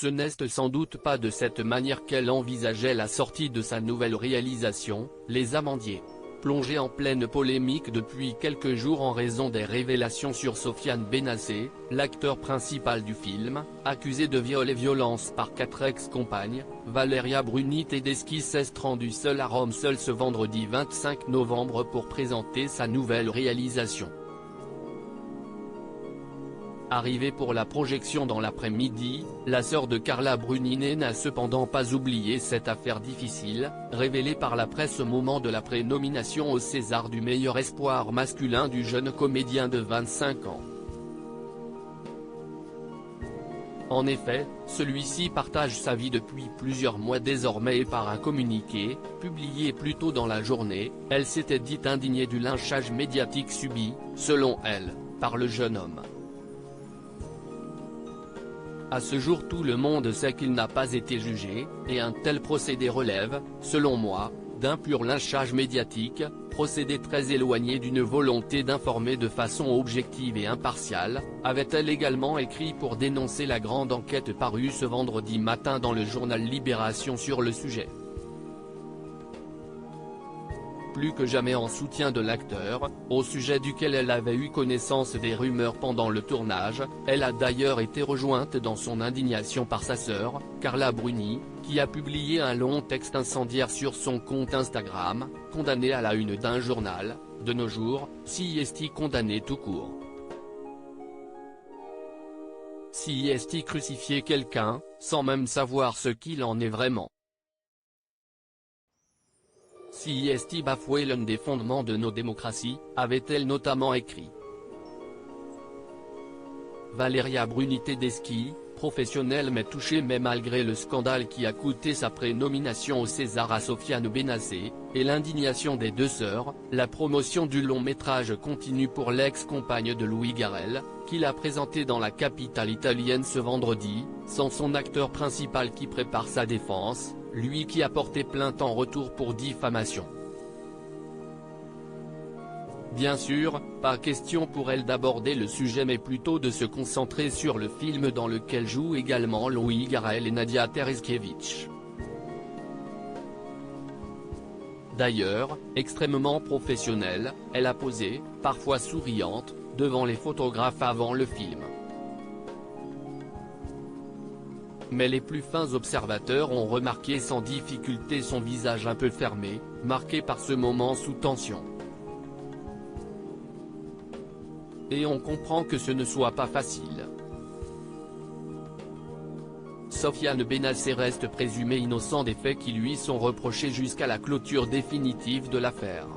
Ce n'est sans doute pas de cette manière qu'elle envisageait la sortie de sa nouvelle réalisation, Les Amandiers. Plongé en pleine polémique depuis quelques jours en raison des révélations sur Sofiane Benacer, l'acteur principal du film, accusé de viol et violence par 4 ex-compagnes, Valeria Bruni Tedeschi s'est rendu seul à Rome ce vendredi 25 novembre pour présenter sa nouvelle réalisation. Arrivée pour la projection dans l'après-midi, la sœur de Carla Bruni n'a cependant pas oublié cette affaire difficile, révélée par la presse au moment de la prénomination au César du meilleur espoir masculin du jeune comédien de 25 ans. En effet, celui-ci partage sa vie depuis plusieurs mois désormais et par un communiqué, publié plus tôt dans la journée, elle s'était dite indignée du lynchage médiatique subi, selon elle, par le jeune homme. À ce jour tout le monde sait qu'il n'a pas été jugé, et un tel procédé relève, selon moi, d'un pur lynchage médiatique, procédé très éloigné d'une volonté d'informer de façon objective et impartiale, avait-elle également écrit pour dénoncer la grande enquête parue ce vendredi matin dans le journal Libération sur le sujet. Plus que jamais en soutien de l'acteur, au sujet duquel elle avait eu connaissance des rumeurs pendant le tournage, elle a d'ailleurs été rejointe dans son indignation par sa sœur, Carla Bruni, qui a publié un long texte incendiaire sur son compte Instagram, condamné à la une d'un journal, de nos jours, CIST condamné tout court. CIST crucifier quelqu'un, sans même savoir ce qu'il en est vraiment. CIST bafouer l'un des fondements de nos démocraties, avait-elle notamment écrit. Valeria Bruni Tedeschi, professionnelle mais touchée mais malgré le scandale qui a coûté sa prénomination au César à Sofiane Benacer, et l'indignation des deux sœurs, la promotion du long métrage continue pour l'ex-compagne de Louis Garrel, qui l'a présenté dans la capitale italienne ce vendredi, sans son acteur principal qui prépare sa défense, lui qui a porté plainte en retour pour diffamation. Bien sûr, pas question pour elle d'aborder le sujet mais plutôt de se concentrer sur le film dans lequel jouent également Louis Garrel et Nadia Tereszkiewicz. D'ailleurs, extrêmement professionnelle, elle a posé, parfois souriante, devant les photographes avant le film. Mais les plus fins observateurs ont remarqué sans difficulté son visage un peu fermé, marqué par ce moment sous tension. Et on comprend que ce ne soit pas facile. Sofiane Benacer reste présumé innocent des faits qui lui sont reprochés jusqu'à la clôture définitive de l'affaire.